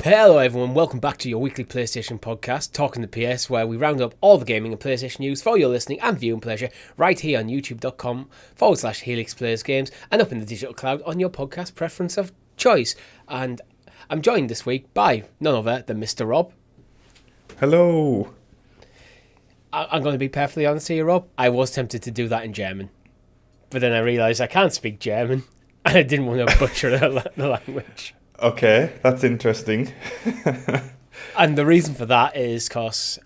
Hello everyone, welcome back to your weekly PlayStation podcast, Talking the PS, where we round up all the gaming and PlayStation news for your listening and viewing pleasure right here on youtube.com/Helix Plays Games and up in the digital cloud on your podcast preference of choice. And I'm joined this week by none other than Mr. Rob. Hello. I'm going to be perfectly honest here, Rob. I was tempted to do that in German, but then I realised I can't speak German and I didn't want to butcher the language. Okay, that's interesting. And the reason for that is because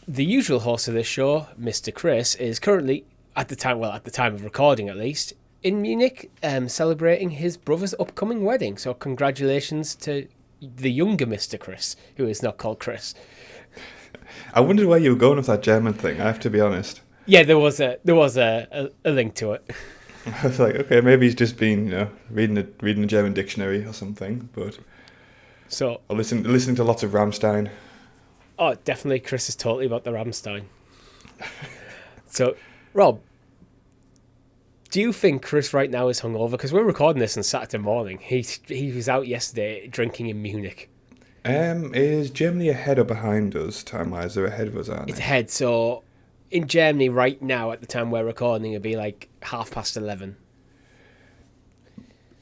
the usual host of this show, Mr. Chris, is currently, at the time of recording at least, in Munich, celebrating his brother's upcoming wedding. So congratulations to the younger Mr. Chris, who is not called Chris. I wondered where you were going with that German thing, I have to be honest. Yeah, there was a link to it. I was like, okay, maybe he's just been, reading a German dictionary or something, but So I listening to lots of Rammstein. Oh, definitely Chris is totally about the Rammstein. So, Rob, do you think Chris right now is hungover? Because we're recording this on Saturday morning. He was out yesterday drinking in Munich. Is Germany ahead or behind us time-wise? They're ahead of us, aren't they? It's ahead, so in Germany right now, at the time we're recording, it'd be like 11:30.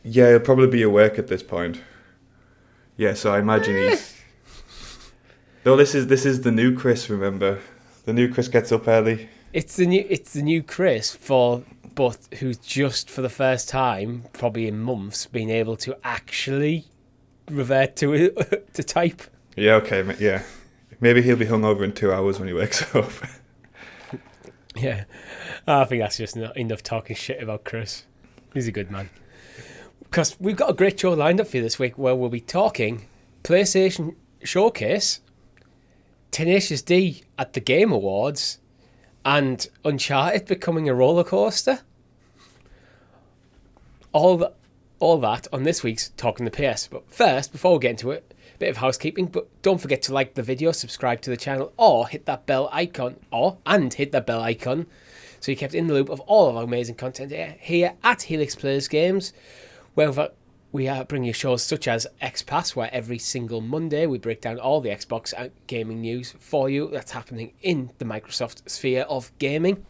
Yeah, he'll probably be awake at this point. Yeah, so I imagine he's... No, this is the new Chris, remember? The new Chris gets up early. It's the new Chris but who's just for the first time, probably in months, been able to actually revert to type. Yeah, okay, yeah. Maybe he'll be hungover in 2 hours when he wakes up. Yeah, I think that's just not enough talking shit about Chris. He's a good man. Because we've got a great show lined up for you this week where we'll be talking PlayStation Showcase, Tenacious D at the Game Awards, and Uncharted becoming a roller coaster. All that on this week's Talking the PS. But first, before we get into it, a bit of housekeeping. But don't forget to like the video, subscribe to the channel, or hit that bell icon, so you're kept in the loop of all of our amazing content here at Helix Plays Games, where we bring you shows such as XPass, where every single Monday we break down all the Xbox gaming news for you that's happening in the Microsoft sphere of gaming.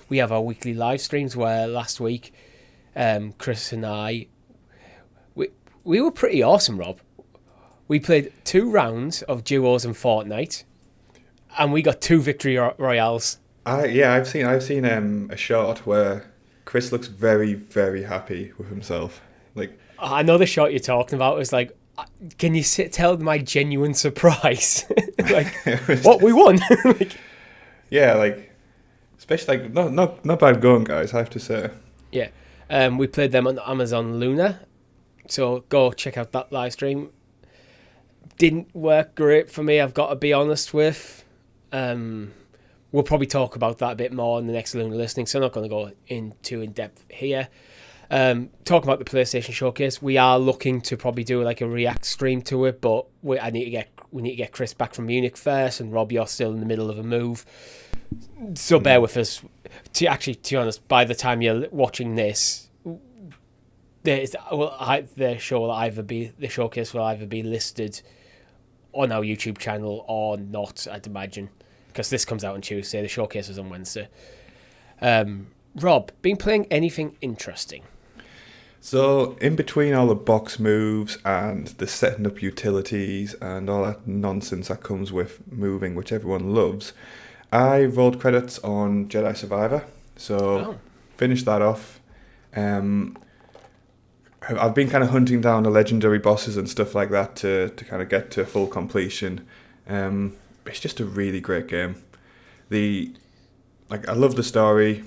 We have our weekly live streams where last week Chris and I, we were pretty awesome, Rob. We played 2 rounds of duos in Fortnite, and we got 2 victory royales. I've seen a shot where Chris looks very, very happy with himself. Like, I know the shot you're talking about is like, can you tell my genuine surprise? Like, what, we won? Like, yeah, like, especially like not bad going, guys, I have to say. Yeah, we played them on Amazon Luna, so go check out that live stream. Didn't work great for me, I've got to be honest with. We'll probably talk about that a bit more in the next Luna listening, so I'm not going to go in depth here. Talking about the PlayStation Showcase, we are looking to probably do like a react stream to it, but we need to get Chris back from Munich first, and Rob, you're still in the middle of a move, so bear with us. To be honest, by the time you're watching this, the showcase will either be listed on our YouTube channel or not, I'd imagine, because this comes out on Tuesday. The showcase was on Wednesday. Rob, been playing anything interesting? So, in between all the box moves and the setting up utilities and all that nonsense that comes with moving, which everyone loves, I rolled credits on Jedi Survivor. So, finished that off. I've been kind of hunting down the legendary bosses and stuff like that to kind of get to full completion. It's just a really great game. I love the story.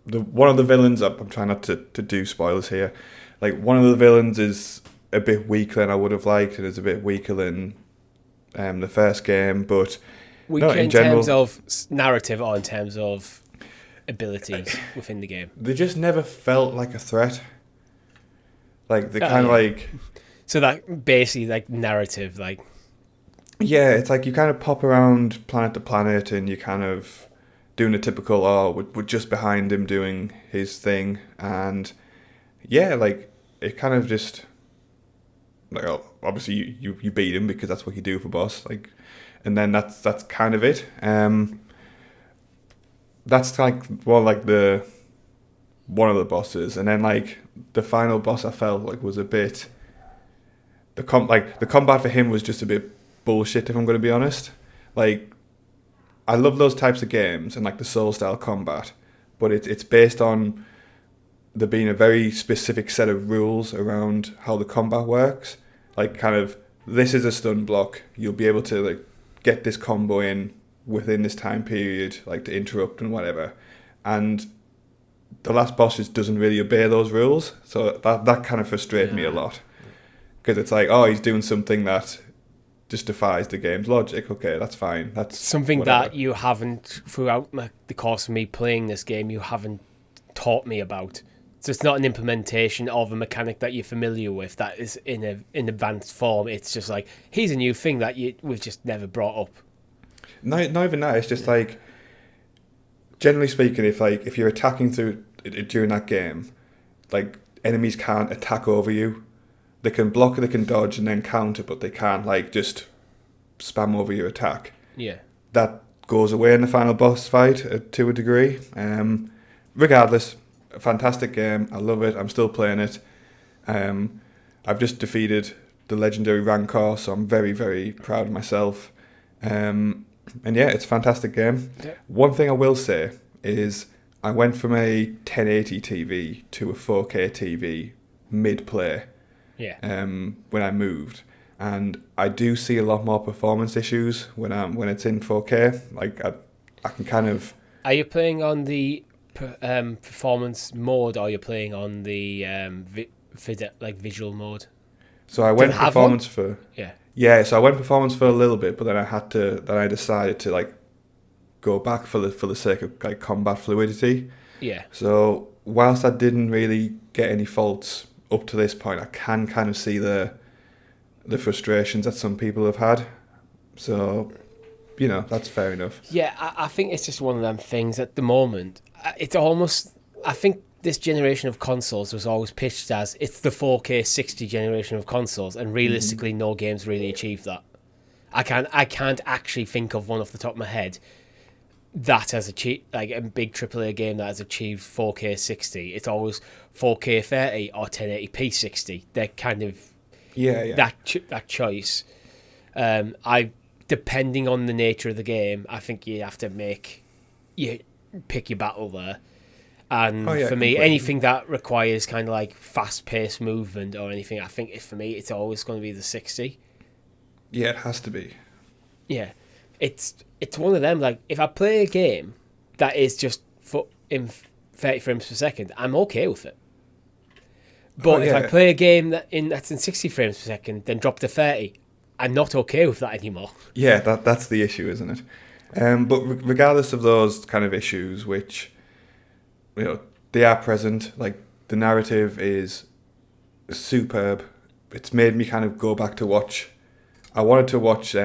One of the villains, I'm trying not to do spoilers here. Like, one of the villains is a bit weaker than I would have liked, and is a bit weaker than the first game. But in terms of narrative or in terms of abilities within the game? They just never felt like a threat. Like, they kind of like... So that basically, like, narrative, like... Yeah, it's like you kind of pop around planet to planet and you kind of doing a typical, we're just behind him doing his thing. And yeah, like, it kind of just like obviously you beat him because that's what you do for boss, like, and then that's kind of it. That's like the one of the bosses, and then like the final boss I felt like was a bit the combat for him was just a bit bullshit, if I'm going to be honest. Like, I love those types of games and like the soul style combat, but it's based on there being a very specific set of rules around how the combat works. Like, kind of, this is a stun block. You'll be able to like get this combo in within this time period, like to interrupt and whatever. And the last boss just doesn't really obey those rules, so that kind of frustrated me a lot, because it's like, oh, he's doing something that just defies the game's logic. Okay, that's fine. That's something whatever. that you haven't, throughout the course of me playing this game, you haven't taught me about. So it's not an implementation of a mechanic that you're familiar with that is in advanced form. It's just like, here's a new thing that we've just never brought up. Not even that. It's just like, generally speaking, if you're attacking during that game, like, enemies can't attack over you. They can block, they can dodge, and then counter, but they can't like just spam over your attack. Yeah, that goes away in the final boss fight to a degree. Regardless, a fantastic game. I love it. I'm still playing it. I've just defeated the legendary Rancor, so I'm very, very proud of myself. And yeah, it's a fantastic game. Yeah. One thing I will say is I went from a 1080 TV to a 4K TV mid-play. Yeah. When I moved, and I do see a lot more performance issues when it's in 4K. Like, I can kind of. Are you playing on the performance mode, or are you playing on the visual mode? So I went performance for. Yeah. So I went performance for a little bit, but then I decided to like go back for the sake of like combat fluidity. Yeah. So whilst I didn't really get any faults up to this point, I can kind of see the frustrations that some people have had. So, that's fair enough. Yeah, I think it's just one of them things at the moment. It's almost, I think this generation of consoles was always pitched as it's the 4K 60 generation of consoles, and realistically, no games really achieved that. I can't actually think of one off the top of my head that has achieved, like a big AAA game that has achieved 4K 60. It's always 4K 30 or 1080p 60. They're kind of that choice. Depending on the nature of the game, I think you have to pick your battle there. And for me, completely. anything that requires kind of like fast-paced movement or anything, I think for me, it's always going to be the 60. Yeah, it has to be. Yeah. It's one of them, like, if I play a game that is just in 30 frames per second, I'm okay with it. But if I play a game that's in 60 frames per second, then drop to 30, I'm not okay with that anymore. Yeah, that's the issue, isn't it? But regardless of those kind of issues, which, they are present, like, the narrative is superb. It's made me kind of go back to watch. I wanted to watch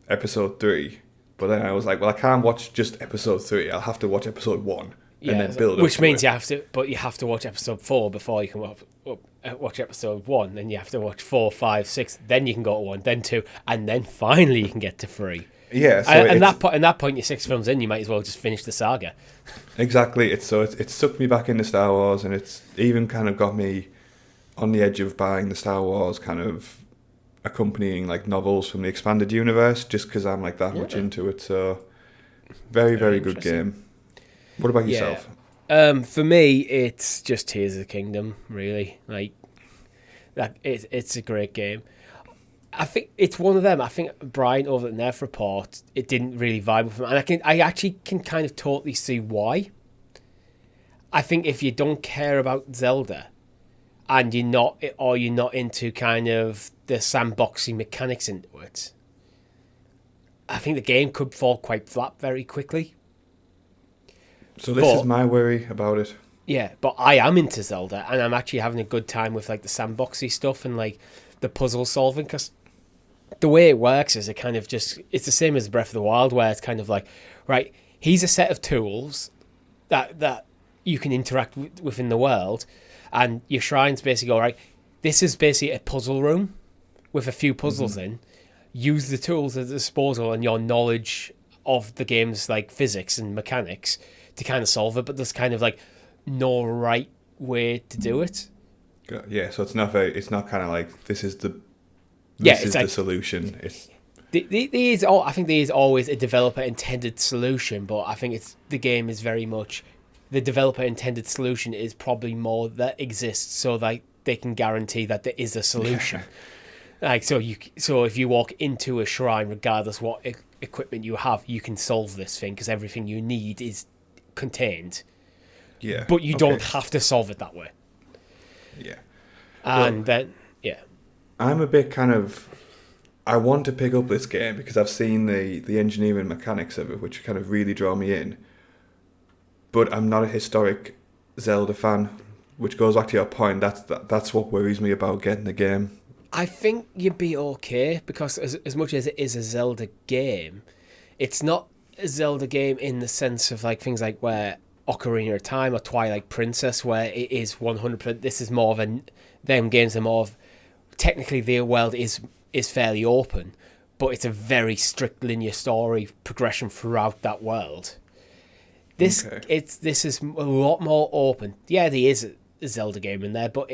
episode 3, but then I was like, well, I can't watch just episode 3. I'll have to watch episode 1 and then build up. Which means it. you have to watch episode 4 before you can watch episode 1. Then you have to watch 4, 5, 6. Then you can go to 1, then 2, and then finally you can get to 3. Yeah, so at that point, you're 6 films in. You might as well just finish the saga. Exactly. It's sucked me back into Star Wars, and it's even kind of got me on the edge of buying the Star Wars kind of accompanying like novels from the expanded universe, just because I'm like that much into it. So very, very good game. What about yourself? For me, it's just Tears of the Kingdom, really. Like, that it's a great game. I think it's one of them. I think Brian over at Nerf Report, it didn't really vibe with him, and I actually can kind of totally see why. I think if you don't care about Zelda, and you're not into kind of the sandboxy mechanics into it, I think the game could fall quite flat very quickly. So this is my worry about it. Yeah, but I am into Zelda, and I'm actually having a good time with like the sandboxy stuff and like the puzzle solving, because the way it works is it's the same as Breath of the Wild, where it's kind of like, right, here's a set of tools that you can interact with in the world, And your shrines basically go, right, this is basically a puzzle room with a few puzzles in. Use the tools at disposal and your knowledge of the game's like physics and mechanics to kind of solve it, but there's kind of like no right way to do it. Yeah, so it's not kind of like this is the solution. It's I think there is always a developer intended solution, but I think the game is very much the developer intended solution is probably more that exists so that they can guarantee that there is a solution. Like so if you walk into a shrine, regardless what equipment you have, you can solve this thing because everything you need is contained. Yeah, but you don't have to solve it that way. Yeah, and I'm a bit kind of. I want to pick up this game because I've seen the engineering mechanics of it, which kind of really draw me in. But I'm not a historic Zelda fan, which goes back to your point. That's what worries me about getting the game. I think you'd be okay because as much as it is a Zelda game, it's not a Zelda game in the sense of like things like where Ocarina of Time or Twilight Princess, where it is 100%. This is more of them games are more of technically their world is fairly open, but it's a very strict linear story progression throughout that world. This is a lot more open. Yeah, there is a Zelda game in there, but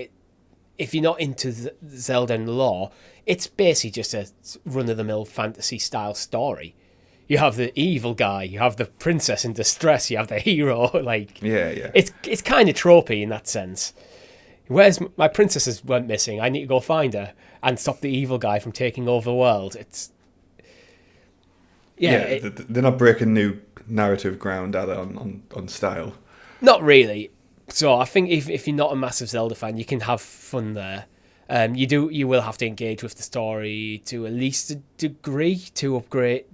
if you're not into Zelda and lore, it's basically just a run-of-the-mill fantasy-style story. You have the evil guy, you have the princess in distress, you have the hero. It's kind of tropey in that sense. Where's my princesses went missing? I need to go find her and stop the evil guy from taking over the world. They're not breaking new narrative ground, are they, on style? Not really. So I think if you're not a massive Zelda fan, you can have fun there. You will have to engage with the story to at least a degree to upgrade,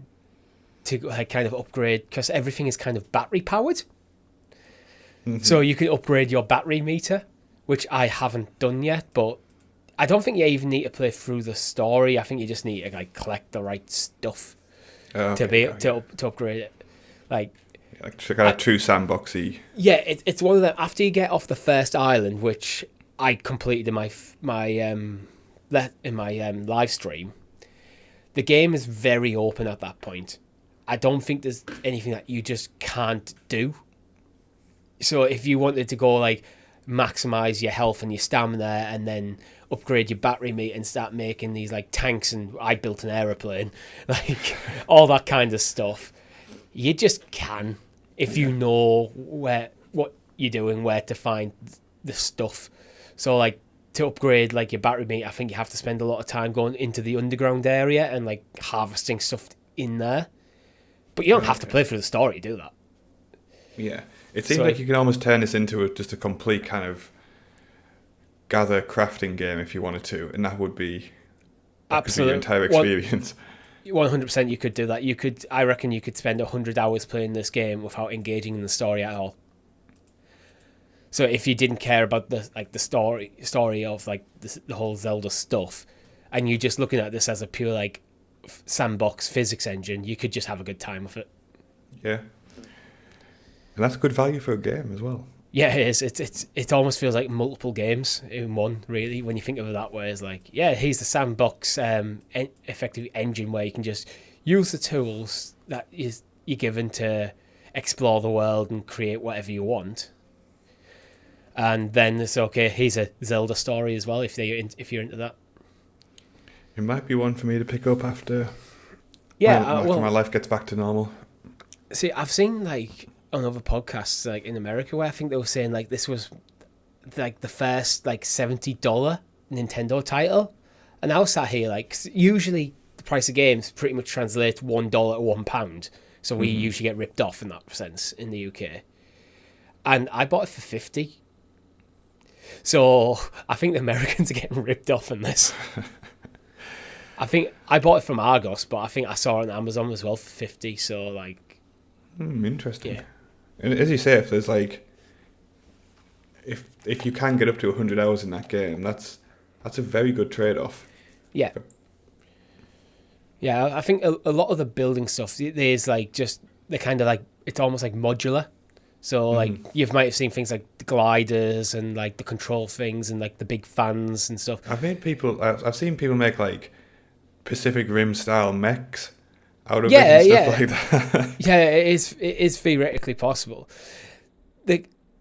because everything is kind of battery powered. Mm-hmm. So you can upgrade your battery meter, which I haven't done yet, but I don't think you even need to play through the story. I think you just need to collect the right stuff to upgrade it. Like kind of true sandboxy. Yeah, it's one of them. After you get off the first island, which I completed in my live stream, the game is very open at that point. I don't think there's anything that you just can't do. So if you wanted to go maximize your health and your stamina and then upgrade your battery meter and start making these tanks, and I built an aeroplane, all that kind of stuff, you just can if you know what you're doing, where to find the stuff. So to upgrade your battery meter, I think you have to spend a lot of time going into the underground area and harvesting stuff in there. But you don't have to play through the story to do that. Yeah. It seems like you can almost turn this into just a complete kind of gather crafting game if you wanted to, and that would be your entire experience. 100% you could do that. I reckon you could spend 100 hours playing this game without engaging in the story at all. So if you didn't care about the story of the whole Zelda stuff, and you're just looking at this as a pure sandbox physics engine, you could just have a good time with it. Yeah. And that's good value for a game as well. Yeah, it is. It almost feels like multiple games in one, really, when you think of it that way. It's here's the sandbox effective engine where you can just use the tools that you're given to explore the world and create whatever you want. And then it's here's a Zelda story as well, if you're into that. It might be one for me to pick up after my life gets back to normal. See, I've seen on other podcasts in America where I think they were saying this was the first $70 Nintendo title, and I was sat here usually the price of games pretty much translates $1 to £1, so we usually get ripped off in that sense in the UK, and I bought it for 50. So I think the Americans are getting ripped off in this. I think I bought it from Argos, but I think I saw it on Amazon as well for 50. So interesting. Yeah. And as you say, if there's if you can get up to 100 hours in that game, that's a very good trade-off. Yeah. Yeah, I think a lot of the building stuff, there's just they're kind of it's almost like modular. So you might have seen things like the the gliders and like the control things and like the big fans and stuff. I've seen people make like Pacific Rim style mechs out of Yeah, it and yeah. stuff like that. Yeah, it is theoretically possible.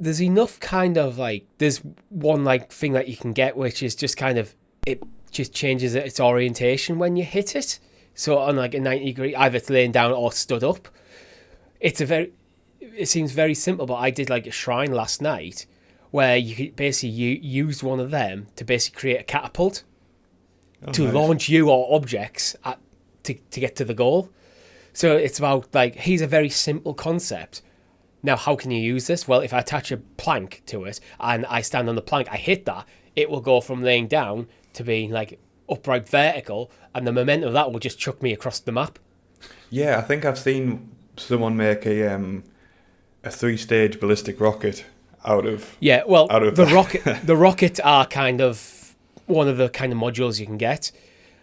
There's enough kind of like, there's one like thing that you can get, which is just kind of, it just changes its orientation when you hit it. So on like a 90 degree, either it's laying down or stood up. It seems very simple, but I did like a shrine last night where you basically used one of them to basically create a catapult to Nice. launch you or objects to get to the goal. So it's about like, here's a very simple concept. Now, how can you use this? Well, if I attach a plank to it and I stand on the plank, I hit that, it will go from laying down to being like upright vertical, and the momentum of that will just chuck me across the map. Yeah, I think I've seen someone make a 3-stage ballistic rocket out of The rockets are kind of one of the kind of modules you can get,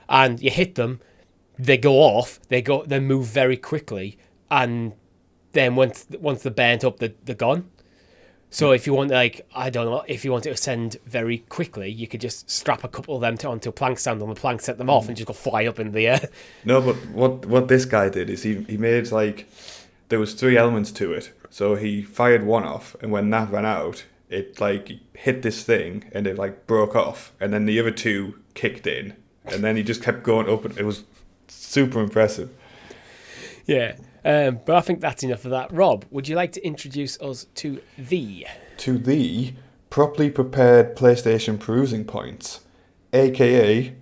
and you hit them, they go off, they move very quickly, and then once they're burnt up, they're gone. So if you want, like, I don't know, if you want to ascend very quickly, you could just strap a couple of them onto a plank stand on the plank, set them off, and just go fly up in the air. No, but what this guy did is he made like, there was 3 elements to it. So he fired one off, and when that ran out, it like hit this thing, and it like broke off, and then the other 2 kicked in, and then he just kept going up, and it was super impressive. Yeah. But I think that's enough of that. Rob, would you like to introduce us to the properly prepared PlayStation Perusing Points, aka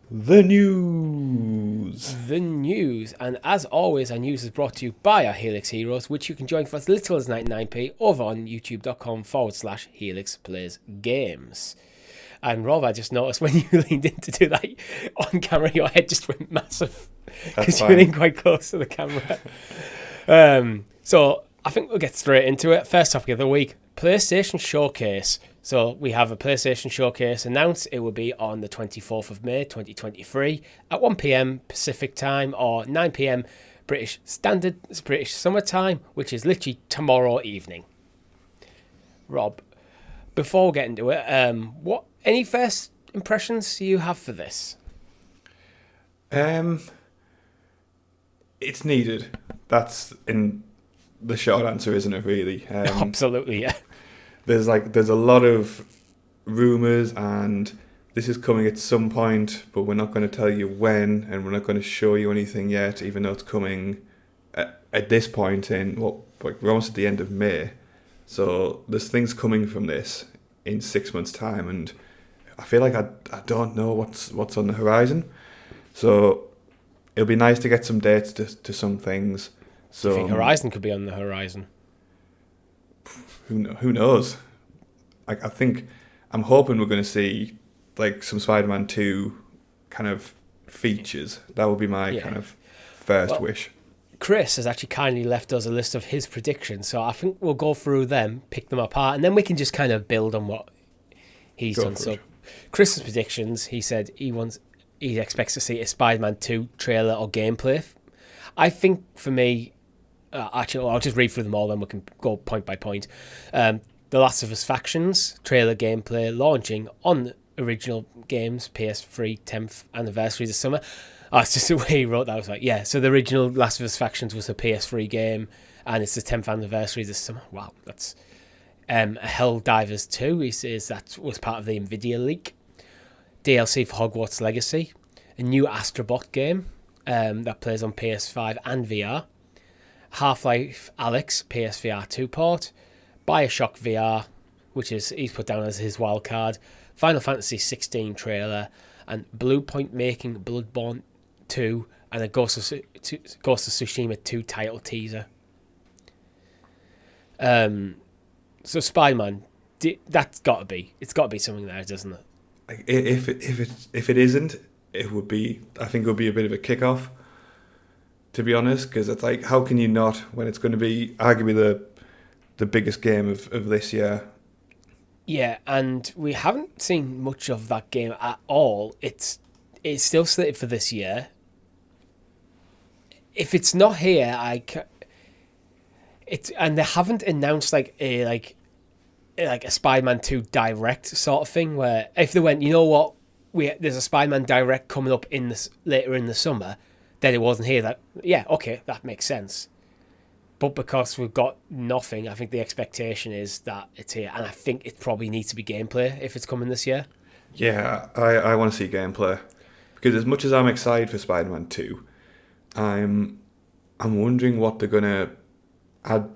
the news? The news. And as always, our news is brought to you by our Helix Heroes, which you can join for as little as 99p over on youtube.com/Helix Plays Games. And Rob, I just noticed when you leaned in to do that on camera, your head just went massive because you were in quite close to the camera. So I think we'll get straight into it. First topic of the week, PlayStation Showcase. So we have a PlayStation Showcase announced. It will be on the 24th of May, 2023 at 1 p.m. Pacific time or 9 p.m. British Summer Time, which is literally tomorrow evening. Rob, before we get into it, any first impressions you have for this? It's needed. That's in the short answer, isn't it? Really, Absolutely, yeah. There's a lot of rumors, and this is coming at some point, but we're not going to tell you when, and we're not going to show you anything yet, even though it's coming at this point in we're almost at the end of May. So there's things coming from this in 6 months' time, and I feel like I don't know what's on the horizon. So it'll be nice to get some dates to some things. So Do you think Horizon could be on the horizon? Who knows? I'm hoping we're going to see like some Spider-Man 2 kind of features. That would be my kind of first wish. Chris has actually kindly left us a list of his predictions, so I think we'll go through them, pick them apart, and then we can just kind of build on what he's done. So Chris's predictions, he said he expects to see a Spider-Man 2 trailer or gameplay. I think for me, actually, I'll just read through them all, then we can go point by point. The Last of Us Factions trailer gameplay launching on original games, PS3 10th anniversary this summer. It's just the way he wrote that. I was like, yeah, so the original Last of Us Factions was a PS3 game, and it's the 10th anniversary this summer. Wow, that's Helldivers 2. He says that was part of the Nvidia leak. DLC for Hogwarts Legacy. A new Astrobot game that plays on PS5 and VR. Half-Life Alyx PSVR 2 port. Bioshock VR, which is he's put down as his wild card. Final Fantasy 16 trailer. And Bluepoint making Bloodborne 2 and a Ghost of Tsushima 2 title teaser. So Spider-Man, it's got to be something there, doesn't it? If it isn't, it would be. I think it would be a bit of a kickoff, to be honest, because it's like, how can you not when it's going to be arguably the biggest game of this year? Yeah, and we haven't seen much of that game at all. It's still slated for this year. If it's not here, and they haven't announced like a like a Spider-Man 2 Direct sort of thing, where if they went, you know what, there's a Spider-Man Direct coming up later in the summer, then it wasn't here. That makes sense. But because we've got nothing, I think the expectation is that it's here, and I think it probably needs to be gameplay if it's coming this year. Yeah, I want to see gameplay, because as much as I'm excited for Spider-Man 2, I'm wondering what they're gonna add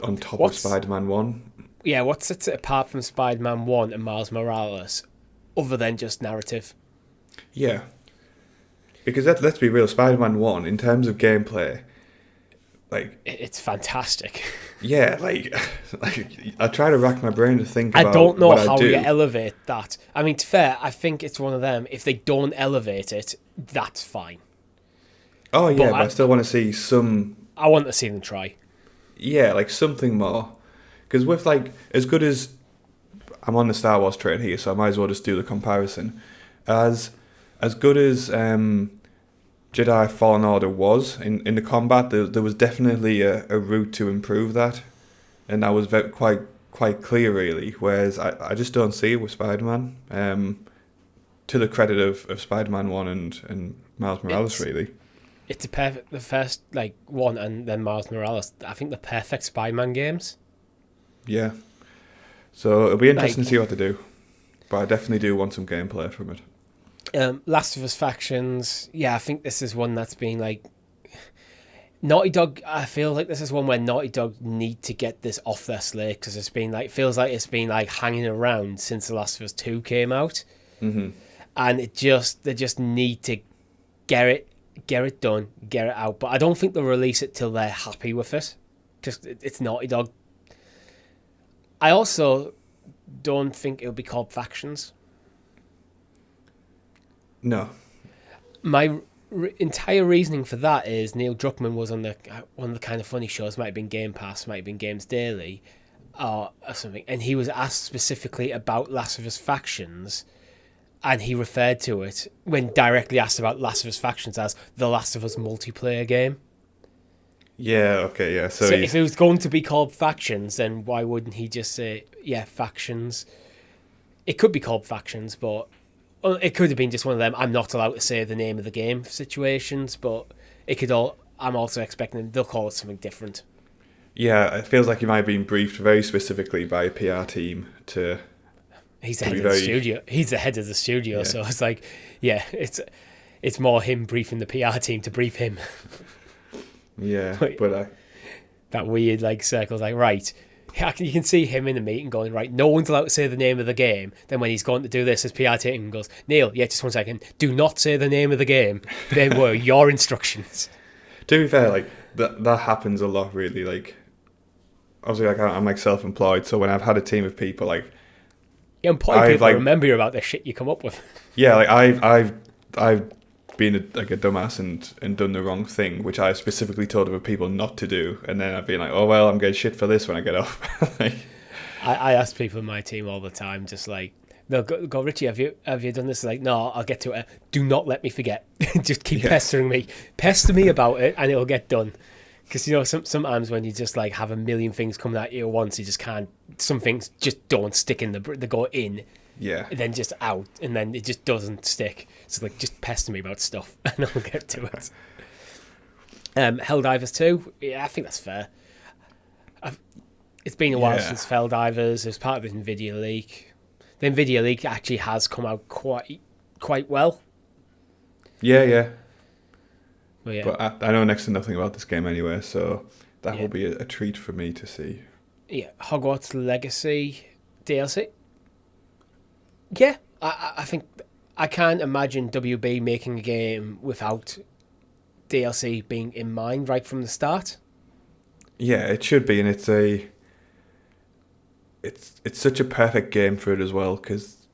on top of Spider-Man 1. Yeah, what sets it apart from Spider-Man 1 and Miles Morales, other than just narrative? Yeah. Because let's be real, Spider-Man 1, in terms of gameplay, like... It's fantastic. Yeah, like I try to rack my brain to think about I don't know what how I do. you elevate that. I mean, to be fair, I think it's one of them. If they don't elevate it, that's fine. Oh, yeah, but I still want to see some... I want to see them try. Yeah, like something more. Because with, like, as good as... I'm on the Star Wars train here, so I might as well just do the comparison. As good as Jedi Fallen Order was in the combat, there was definitely a route to improve that. And that was quite clear, really. Whereas I just don't see it with Spider-Man. To the credit of Spider-Man 1 and Miles Morales, really. It's the first one, and then Miles Morales. I think the perfect Spider-Man games. Yeah. So it'll be interesting to see what they do. But I definitely do want some gameplay from it. Last of Us Factions. Yeah, I think this is one that's been Naughty Dog. I feel like this is one where Naughty Dog need to get this off their slate, because it's been feels like it's been hanging around since The Last of Us 2 came out. Mm-hmm. And they just need to get it done, get it out. But I don't think they'll release it till they're happy with it, because it's Naughty Dog. I also don't think it'll be called Factions. No. My entire reasoning for that is Neil Druckmann was on one of the kind of funny shows, might have been Game Pass, might have been Games Daily, or something, and he was asked specifically about Last of Us Factions, and he referred to it, when directly asked about Last of Us Factions, as the Last of Us multiplayer game. Yeah, okay, yeah. So if it was going to be called Factions, then why wouldn't he just say, yeah, Factions? It could be called Factions, but it could have been just one of them, I'm not allowed to say the name of the game situations, but I'm also expecting they'll call it something different. Yeah, it feels like he might have been briefed very specifically by a PR team to... He's the head of the studio. He's the head of the studio, yeah. So it's it's more him briefing the PR team to brief him. Yeah, that weird circles, right. You can see him in the meeting going, right, no one's allowed to say the name of the game. Then when he's going to do this, his PR team goes, Neil, yeah, just 1 second, do not say the name of the game. They were your instructions. To be fair, that happens a lot, really. Obviously, I'm self-employed, so when I've had a team of people, employed people remember about the shit you come up with. Yeah, I've been a dumbass and done the wrong thing, which I specifically told other people not to do, and then I've been oh well, I'm getting shit for this when I get off. I ask people in my team all the time, just they'll go, Richie, have you done this? No, I'll get to it. Do not let me forget. Just keep pestering me. Pester me about it, and it'll get done. Because sometimes when you just have a million things coming at you at once, you just can't. Some things just don't stick in they go in. Yeah. And then just out, and then it just doesn't stick. So just pester me about stuff, and I'll get to it. Helldivers 2, yeah, I think that's fair. It's been a while since Helldivers. It was part of the Nvidia leak. The Nvidia leak actually has come out quite well. Yeah. Yeah. But I know next to nothing about this game anyway, so that will be a treat for me to see. Yeah, Hogwarts Legacy DLC. Yeah, I think I can't imagine WB making a game without DLC being in mind right from the start. Yeah, it should be, and it's such a perfect game for it as well, because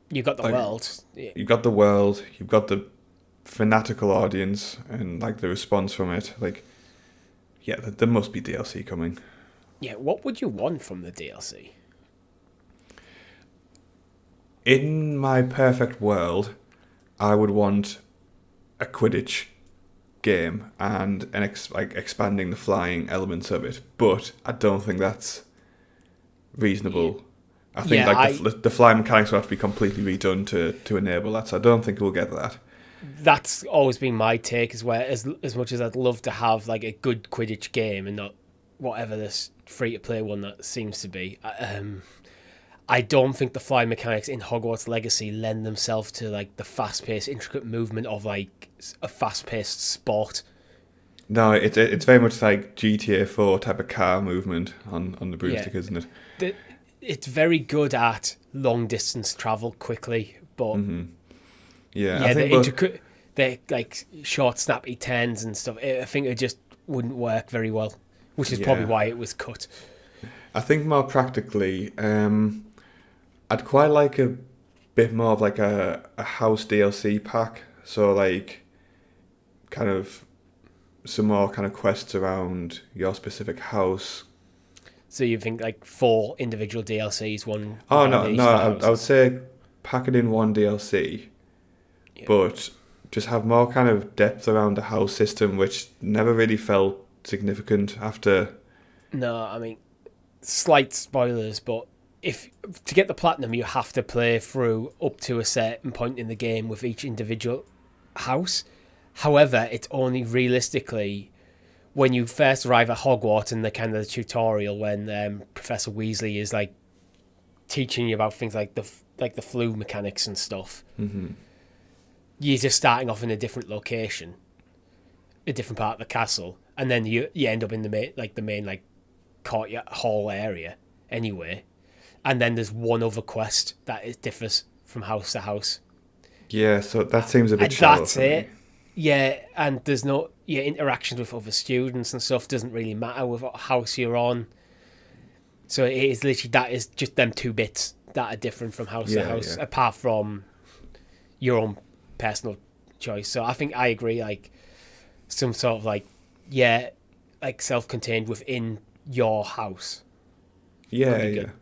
you've got the world. You've got the world. You've got the fanatical audience, and the response from it. There must be DLC coming. Yeah, what would you want from the DLC? In my perfect world, I would want a Quidditch game and expanding the flying elements of it. But I don't think that's reasonable. I think Yeah, the fly mechanics will have to be completely redone to enable that. So I don't think we'll get that. that's always been my take, as well. As much as I'd love to have like a good Quidditch game and not whatever this free to play one that seems to be. I don't think the fly mechanics in Hogwarts Legacy lend themselves to like the fast paced, intricate movement of like a fast paced sport. No, it's very much like GTA 4 type of car movement on the broomstick, Yeah, isn't it? it's very good at long distance travel quickly, but Yeah, I yeah, the think intricate, the like short, snappy turns and stuff. I think it just wouldn't work very well, which is probably yeah, why it was cut. I think more practically, I'd quite like a bit more of like a house DLC pack. So like kind of some more kind of quests around your specific house. So you think like 4 individual DLCs, one Oh around no, each no, of the I would houses? say pack it in one DLC, Yeah. but just have more kind of depth around the house system, which never really felt significant after. No, I mean, slight spoilers, but if to get the platinum, you have to play through up to a certain point in the game with each individual house. However, it's only realistically when you first arrive at Hogwarts in the kind of the tutorial when Professor Weasley is like teaching you about things like the flu mechanics and stuff. You're just starting off in a different location, a different part of the castle, and then you end up in the main like courtyard hall area anyway. And then there's one other quest that it differs from house to house. Yeah, so that seems a bit And shallow that's for me. it. Yeah, and there's no interactions with other students and stuff doesn't really matter with what house you're on. So it is literally that is just them 2 bits that are different from house to Yeah, house, yeah. apart from your own personal choice. So I think I agree, like some sort of like self-contained within your house. Yeah, Would be yeah. good.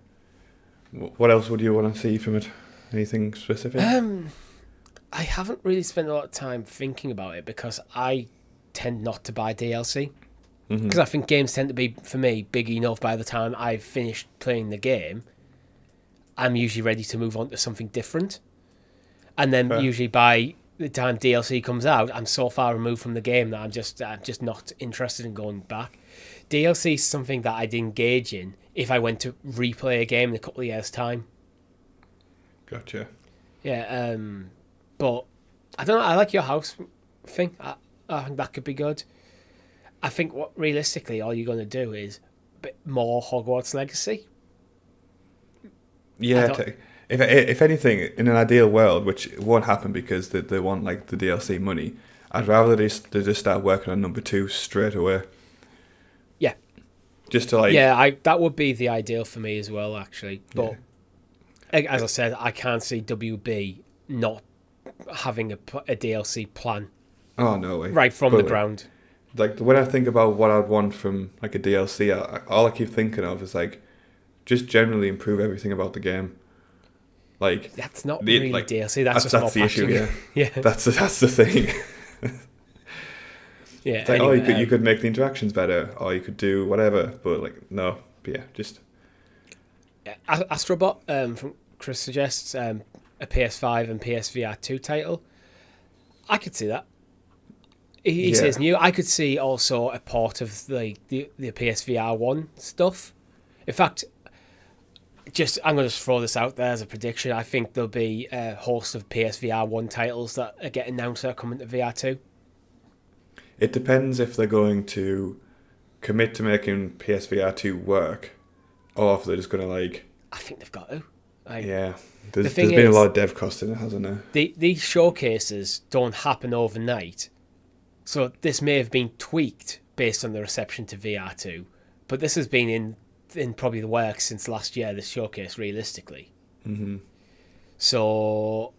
What else would you want to see from it? Anything specific? I haven't really spent a lot of time thinking about it because I tend not to buy DLC. Because I think games tend to be, for me, big enough by the time I've finished playing the game. I'm usually ready to move on to something different. And then Fair. usually by the time DLC comes out, I'm so far removed from the game that I'm just not interested in going back. DLC is something that I'd engage in if I went to replay a game in a couple of years' time. Gotcha. Yeah, but I don't know. I like your house thing. I think that could be good. I think what realistically all you're going to do is a bit more Hogwarts Legacy. I Yeah, don't. if anything, in an ideal world, which won't happen because they want like the DLC money, I'd rather they just start working on number 2 straight away. Yeah, Just to like, yeah. That would be the ideal for me as well, actually. yeah. But as I said, I can't see WB not having a DLC plan Oh no way. right from But the ground. like when I think about what I'd want from like a DLC, all I keep thinking of is like just generally improve everything about the game. Like That's not really like DLC. That's just more that's the issue. packaging. Yeah, Yeah, that's the thing. yeah. It's like, oh, Anyway, you could make the interactions better, or you could do whatever. But like, no, but yeah, just Astrobot from Chris suggests a PS5 and PSVR 2 title. I could see that. He yeah, says new. I could see also a port of the PSVR 1 stuff. In fact, I'm going to just throw this out there as a prediction. I think there'll be a host of PSVR 1 titles that are getting announced that are coming to VR 2. It depends if they're going to commit to making PSVR 2 work, or if they're just going to like. I think they've got to. Like, Yeah, there's thing been a is, lot of dev cost in it, hasn't there? these showcases don't happen overnight. So this may have been tweaked based on the reception to VR2, but this has been in probably the works since last year, this showcase, realistically. Mm-hmm. So,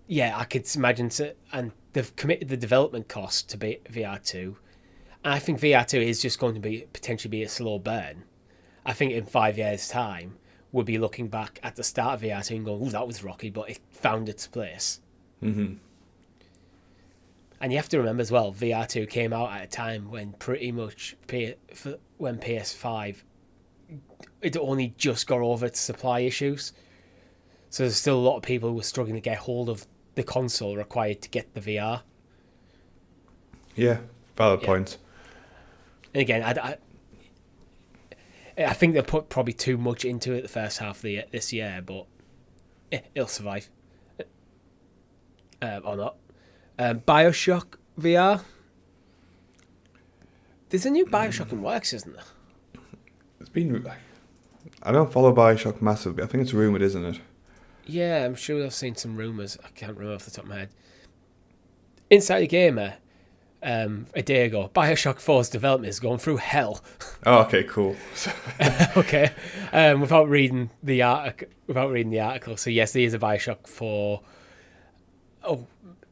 yeah, I could imagine, and they've committed the development cost to be VR2, and I think VR2 is just going to potentially be a slow burn. I think in 5 years' time, we'll be looking back at the start of VR2 and going, "Ooh, that was rocky, but it found its place." Mm-hmm. And you have to remember as well, VR2 came out at a time when pretty much when PS5 it only just got over its supply issues. So there's still a lot of people who are struggling to get hold of the console required to get the VR. Yeah, valid point. And again, I think they put probably too much into it the first half of this year, but it'll survive. Or not. Bioshock VR. There's a new Bioshock in works, isn't there? It's been... I don't follow Bioshock massively. I think it's rumoured, isn't it? Yeah, I'm sure I've seen some rumours. I can't remember off the top of my head. Inside the Gamer, a day ago, Bioshock 4's development is going through hell. Oh, okay, cool. Okay. Without reading the article. So yes, there is a Bioshock 4.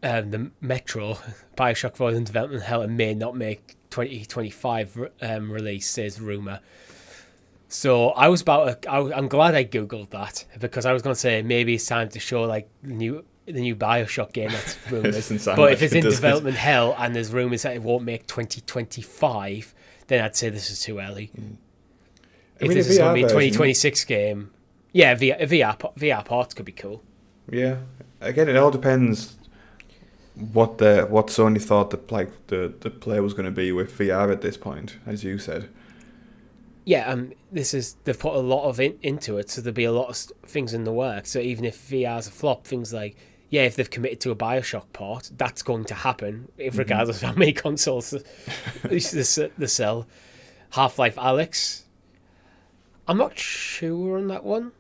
The Metro Bioshock 4 is in development hell and may not make 2025 release, says rumour. So I'm glad I googled that, because I was going to say maybe it's time to show like the new Bioshock game that's rumoured. But if it's in development hell and there's rumours that it won't make 2025, then I'd say this is too early. If this is going to be a 2026 game, yeah, VR ports could be cool. Yeah, again, it all depends what Sony thought the play was going to be with VR at this point, as you said. Yeah, they've put a lot of into it, so there'll be a lot of things in the works. So even if VR's a flop, things like, yeah, if they've committed to a Bioshock port, that's going to happen, regardless of how many consoles they sell. Half-Life Alyx, I'm not sure on that one,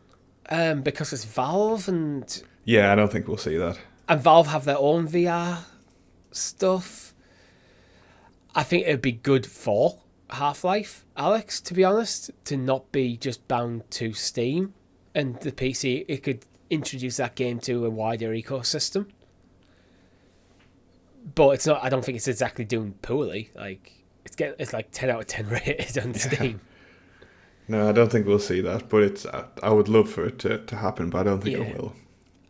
because it's Valve and... Yeah, I don't think we'll see that. And Valve have their own VR stuff. I think it would be good for Half-Life Alyx, to be honest, to not be just bound to Steam and the PC. It could introduce that game to a wider ecosystem. But it's not. I don't think it's exactly doing poorly. Like it's like 10 out of 10 rated on Steam. No, I don't think we'll see that. But I would love for it to happen, but I don't think it will.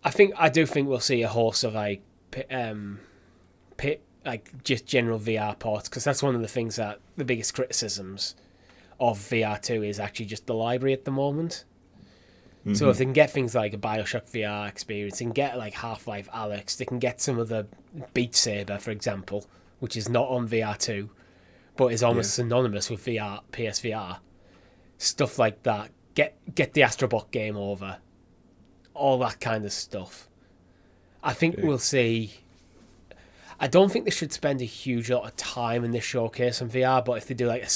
I do think we'll see a host of like just general VR ports, because that's one of the things that the biggest criticisms of VR2 is actually just the library at the moment. Mm-hmm. So if they can get things like a Bioshock VR experience, they can get like Half-Life Alyx, they can get some of the Beat Saber, for example, which is not on VR2, but is almost synonymous with PSVR. Stuff like that. Get the Astrobot game over. All that kind of stuff. I think we'll see... I don't think they should spend a huge lot of time in this showcase on VR, but if they do like a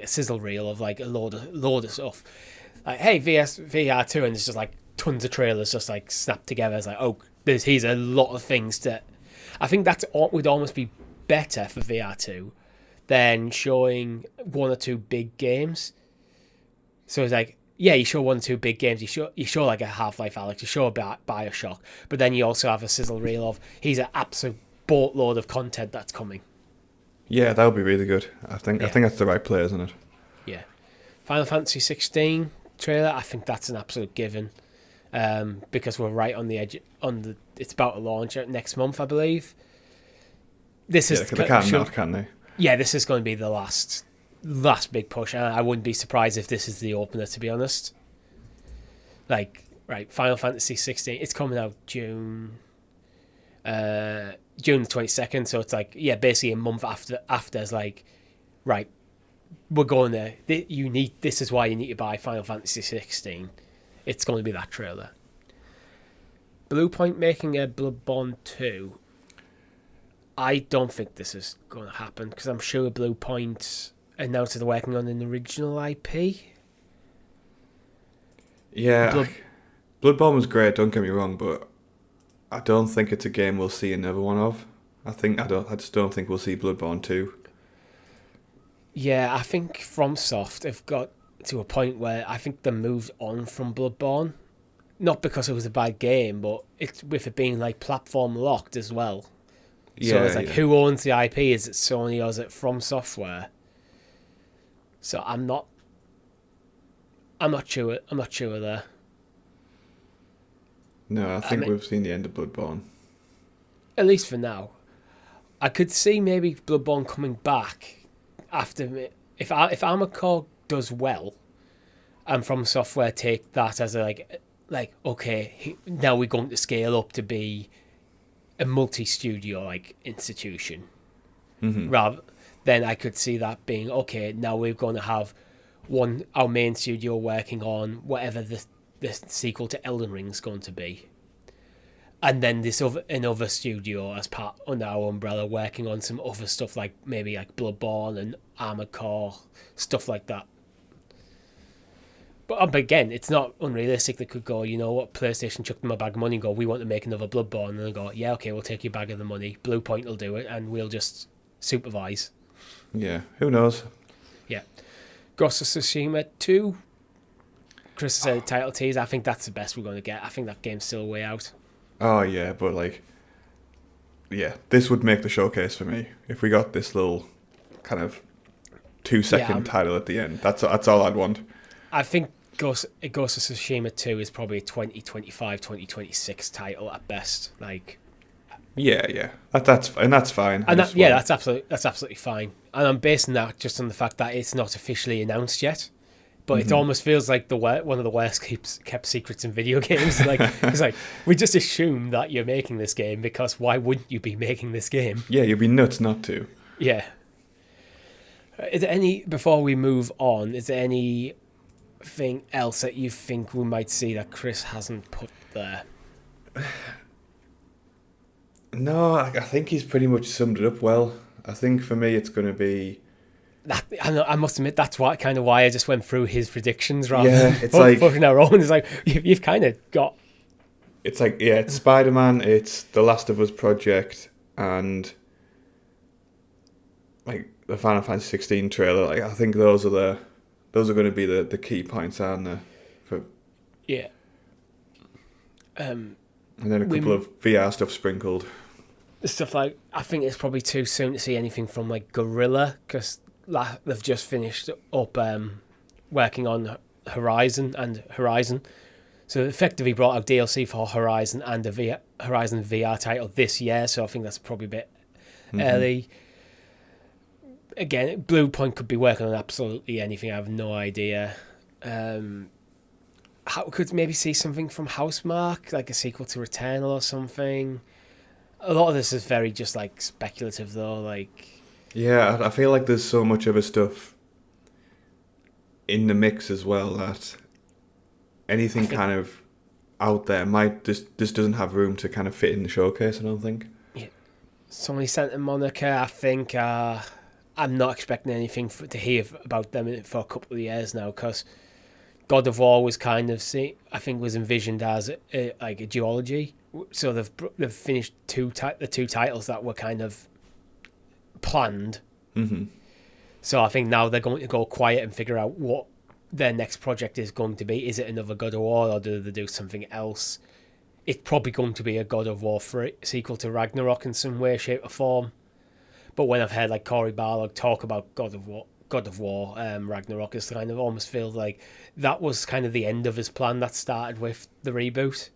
sizzle reel of like a load of stuff, like, hey, VR2, and there's just like tons of trailers just like snapped together. It's like, oh, here's a lot of things that... I think that would almost be better for VR2 than showing one or two big games. So it's like, yeah, you show one or two big games, you show like a Half-Life Alyx, you show a Bioshock, but then you also have a sizzle reel of, here's an absolute boatload of content that's coming. Yeah, that would be really good. I think that's the right play, isn't it? Yeah. Final Fantasy 16 trailer, I think that's an absolute given, because we're right on the edge. It's about to launch next month, I believe. They can't not, can they? Yeah, this is going to be the last big push. I wouldn't be surprised if this is the opener, to be honest. Like, right, Final Fantasy 16, it's coming out June the 22nd, so it's like, yeah, basically a month after it's like, right, we're going there. This is why you need to buy Final Fantasy 16. It's going to be that trailer. Bluepoint making a Bloodborne 2. I don't think this is going to happen, because I'm sure Bluepoint announced they're working on an original IP. Yeah, Bloodborne was great, don't get me wrong, but I don't think it's a game we'll see another one of. I just don't think we'll see Bloodborne 2. Yeah, I think FromSoft have got to a point where I think they moved on from Bloodborne. Not because it was a bad game, but it's with it being like platform locked as well. So it's like, who owns the IP? Is it Sony or is it From Software? So I'm not sure. I'm not sure there. No, I think we've seen the end of Bloodborne. At least for now. I could see maybe Bloodborne coming back after if Armored Core does well, and From Software take that as okay, now we're going to scale up to be a multi-studio like institution. Rather, then I could see that being okay. Now we're going to have our main studio working on whatever the sequel to Elden Ring is going to be, and then another studio as part under our umbrella working on some other stuff like maybe like Bloodborne and Armored Core, stuff like that. But again, it's not unrealistic. They could go, you know what, PlayStation chucked them a bag of money and go, we want to make another Bloodborne, and they go, yeah, okay, we'll take your bag of the money. Blue Point will do it, and we'll just supervise. Yeah, who knows? Yeah. Ghost of Tsushima 2. Chris said title tease. I think that's the best we're going to get. I think that game's still way out. Oh, yeah, but like, yeah, this would make the showcase for me. If we got this little kind of 2-second title at the end, that's all I'd want. I think Ghost of Tsushima 2 is probably a 2025, 2026 title at best. Like, yeah, that's fine. And that's absolutely fine. And I'm basing that just on the fact that it's not officially announced yet, but it almost feels like one of the worst kept secrets in video games. Like, it's like we just assume that you're making this game because why wouldn't you be making this game? Yeah, you'd be nuts not to. Yeah. Is there before we move on? Is there anything else that you think we might see that Chris hasn't put there? No, I think he's pretty much summed it up well. I think for me it's going to be... I must admit, that's why I just went through his predictions rather than putting our own. It's like, you've kind of got... It's like, yeah, it's Spider-Man, it's The Last of Us project, and like the Final Fantasy 16 trailer. Like, I think those are going to be the key points, aren't they? Yeah. And then a couple of VR stuff sprinkled. Stuff like, I think it's probably too soon to see anything from like Guerrilla, because they've just finished up working on Horizon. So effectively brought out DLC for Horizon and a Horizon VR title this year, so I think that's probably a bit early. Again, Blue Point could be working on absolutely anything, I have no idea. Could maybe see something from Housemarque, like a sequel to Returnal or something. A lot of this is very just like speculative though, like... Yeah, I feel like there's so much other stuff in the mix as well that anything kind of out there might just doesn't have room to kind of fit in the showcase, I don't think. Yeah. Sony Santa Monica, I think I'm not expecting anything to hear about them for a couple of years now, because God of War was kind of was envisioned as like a duology. So they've finished the two titles that were kind of planned. So I think now they're going to go quiet and figure out what their next project is going to be. Is it another God of War, or do they do something else? It's probably going to be a God of War sequel to Ragnarok in some way, shape or form. But when I've heard like Cory Barlog talk about God of War Ragnarok, it's kind of almost feels like that was kind of the end of his plan that started with the reboot.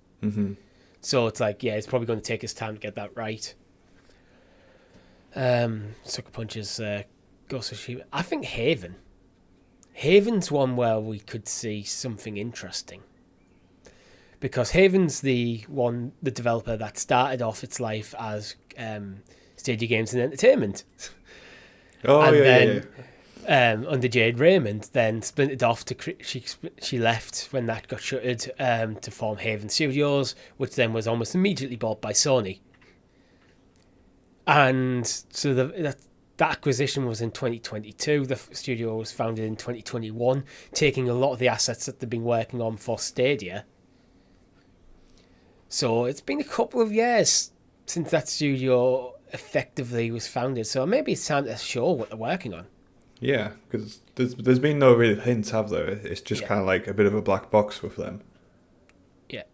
So it's like, yeah, it's probably going to take his time to get that right. Sucker Punch's Ghost of Tsushima. I think Haven's one where we could see something interesting, because Haven's the developer that started off its life as Stadia Games and Entertainment. Under Jade Raymond, then splintered off to she left when that got shuttered to form Haven Studios, which then was almost immediately bought by Sony. And so that acquisition was in 2022. The studio was founded in 2021, taking a lot of the assets that they've been working on for Stadia. So it's been a couple of years since that studio effectively was founded. So maybe it's time to show what they're working on. Yeah, because there's been no real hints, have there? It's just kind of like a bit of a black box with them. Yeah.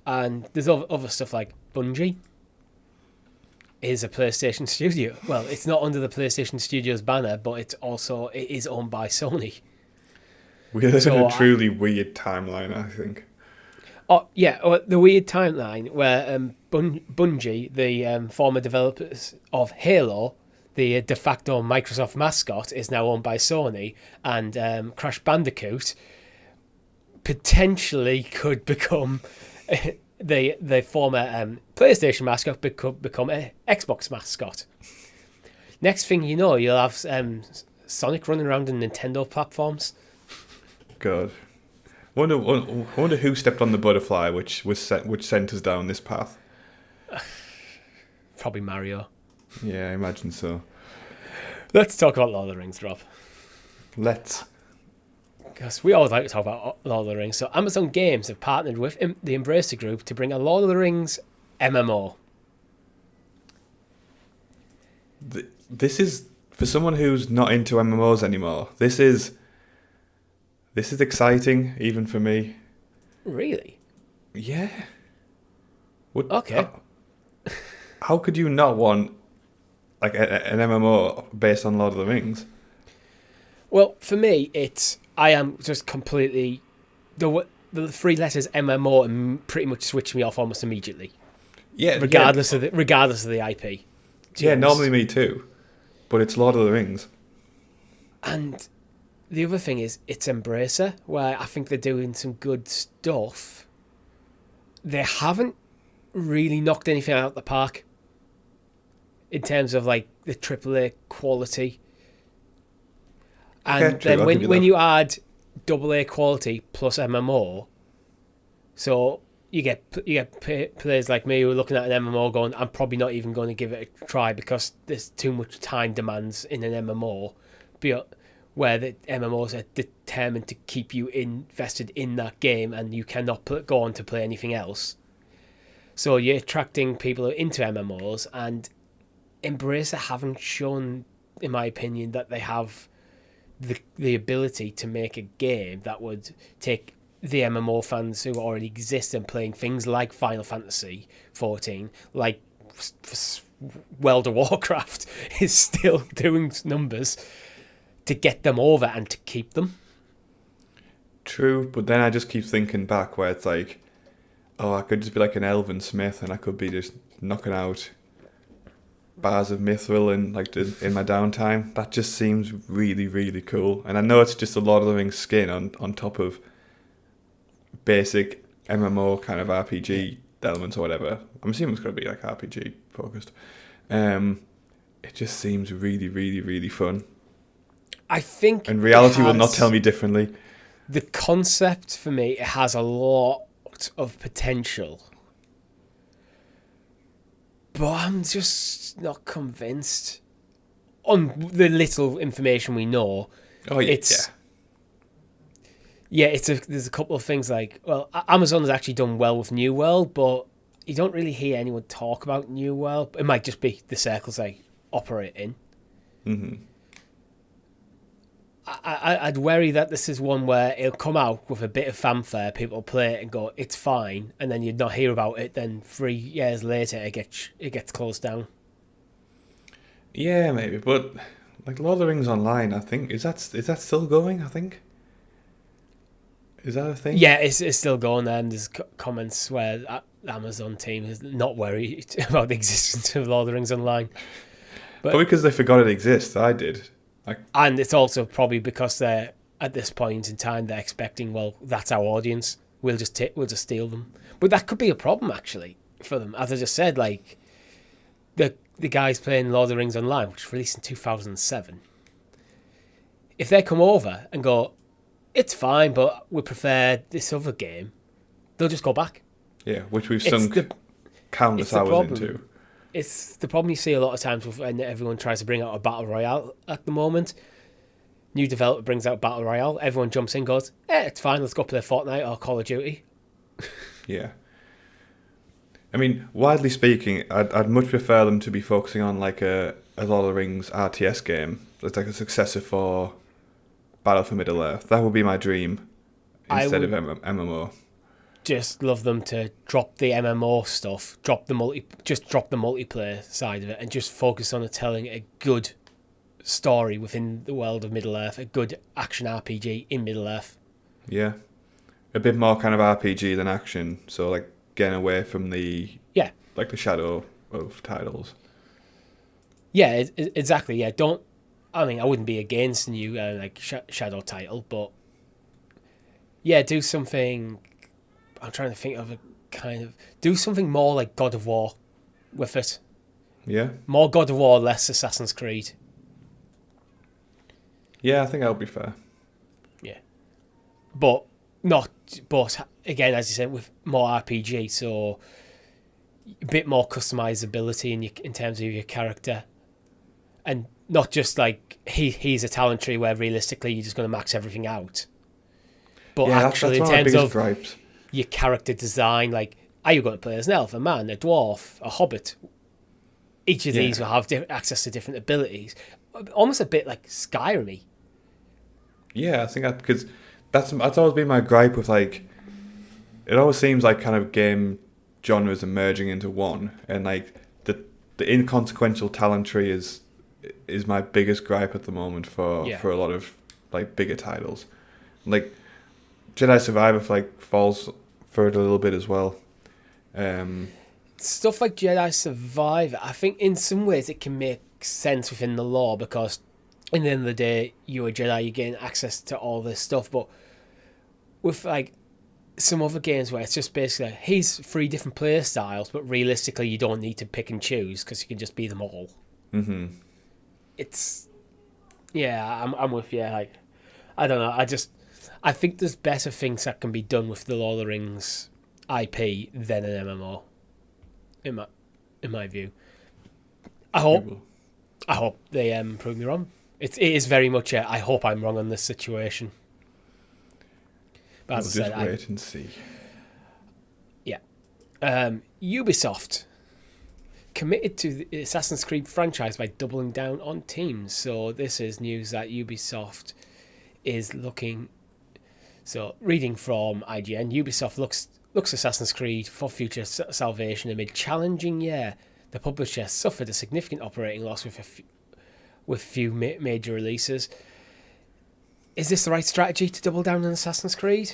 And there's other stuff like Bungie is a PlayStation studio. Well, it's not under the PlayStation Studios banner, but it is owned by Sony. We live in a truly weird timeline, I think. Oh, yeah, the weird timeline where Bungie, the former developers of Halo, the de facto Microsoft mascot, is now owned by Sony, and Crash Bandicoot potentially could become the former PlayStation mascot become an Xbox mascot. Next thing you know, you'll have Sonic running around in Nintendo platforms. God. Wonder who stepped on the butterfly which sent us down this path. Probably Mario. Yeah, I imagine so. Let's talk about Lord of the Rings, Rob. Let's. Because we always like to talk about Lord of the Rings. So Amazon Games have partnered with the Embracer Group to bring a Lord of the Rings MMO. This is, for someone who's not into MMOs anymore, this is exciting, even for me. Really? Yeah. Okay. How could you not want like an MMO based on Lord of the Rings? Well, for me, I am just completely the 3 letters MMO and pretty much switch me off almost immediately. Yeah, regardless of the IP. Yeah, normally me too, but it's Lord of the Rings. And the other thing is, it's Embracer, where I think they're doing some good stuff. They haven't really knocked anything out of the park in terms of like the AAA quality. And okay, then when you add AA quality plus MMO, so you get players like me who are looking at an MMO going, I'm probably not even going to give it a try because there's too much time demands in an MMO, where the MMOs are determined to keep you invested in that game and you cannot go on to play anything else. So you're attracting people into MMOs, and Embracer haven't shown, in my opinion, that they have the ability to make a game that would take the MMO fans who already exist and playing things like Final Fantasy 14, like World of Warcraft is still doing numbers, to get them over and to keep them. True, but then I just keep thinking back where it's like, oh, I could just be like an elven smith and I could be just knocking out bars of mithril in my downtime. That just seems really, really cool. And I know it's just a Lord of the Rings skin on top of basic MMO kind of RPG elements or whatever. I'm assuming it's going to be like RPG focused. It just seems really, really, really fun. I think, and reality will not tell me differently. The concept for me, it has a lot of potential, but I'm just not convinced on the little information we know. Oh yeah, there's a couple of things like, well, Amazon has actually done well with New World, but you don't really hear anyone talk about New World. It might just be the circles they operate in. Mm-hmm. I'd worry that this is one where it'll come out with a bit of fanfare, people play it and go, it's fine, and then you'd not hear about it, then 3 years later it gets closed down. Yeah, maybe, but like Lord of the Rings Online, I think, is that still going, I think? Is that a thing? Yeah, it's still going, and there's comments where the Amazon team is not worried about the existence of Lord of the Rings Online. Probably because they forgot it exists. I did. And it's also probably because they're, at this point in time, they're expecting, well, that's our audience. We'll just steal them. But that could be a problem, actually, for them. As I just said, like, the guys playing Lord of the Rings Online, which was released in 2007, if they come over and go, it's fine, but we prefer this other game, they'll just go back. Yeah, which we've sunk countless hours into. It's the problem you see a lot of times when everyone tries to bring out a Battle Royale at the moment. New developer brings out Battle Royale, everyone jumps in, goes, it's fine, let's go play Fortnite or Call of Duty. Yeah. I mean, widely speaking, I'd much prefer them to be focusing on like a Lord of the Rings RTS game. It's like a successor for Battle for Middle-earth. That would be my dream instead of MMO. Just love them to drop the MMO stuff, drop the multiplayer side of it, and just focus on telling a good story within the world of Middle-earth, a good action RPG in Middle-earth. Yeah, a bit more kind of RPG than action. So like getting away from the shadow of titles. Yeah, exactly. Yeah, I wouldn't be against new shadow title, but Yeah, do something. I'm trying to think of a kind of do something more like God of War with it. Yeah. More God of War, less Assassin's Creed. Yeah, I think that would be fair. Yeah, but not. But again, as you said, with more RPG, so a bit more customizability in terms of your character, and not just like he's a talent tree where realistically you're just going to max everything out. But Yeah, actually, that's in one of my terms biggest of gripes. your character design, like, are you going to play as an elf, a man, a dwarf, a hobbit? Each of these will have access to different abilities. Almost a bit like Skyrim-y. Yeah, I think because that's always been my gripe with like. It always seems like kind of game genres are merging into one, and like the inconsequential talent tree is my biggest gripe at the moment for a lot of like bigger titles. Like Jedi Survivor like falls for it a little bit as well. Stuff like Jedi Survivor, I think in some ways it can make sense within the lore because in the end of the day, you're a Jedi, you're getting access to all this stuff. But with like some other games where it's just basically like, here's 3 different player styles, but realistically you don't need to pick and choose because you can just be them all. Mm-hmm. It's I'm with you. Like, I don't know. I think there's better things that can be done with the Lord of the Rings IP than an MMO. In my view, I hope they prove me wrong. It is very much I hope I'm wrong on this situation. But as I said, wait and see. Yeah, Ubisoft committed to the Assassin's Creed franchise by doubling down on teams. So this is news that Ubisoft is looking. So reading from IGN, Ubisoft looks Assassin's Creed for future salvation amid challenging year. The publisher suffered a significant operating loss with few major releases. Is this the right strategy to double down on Assassin's Creed?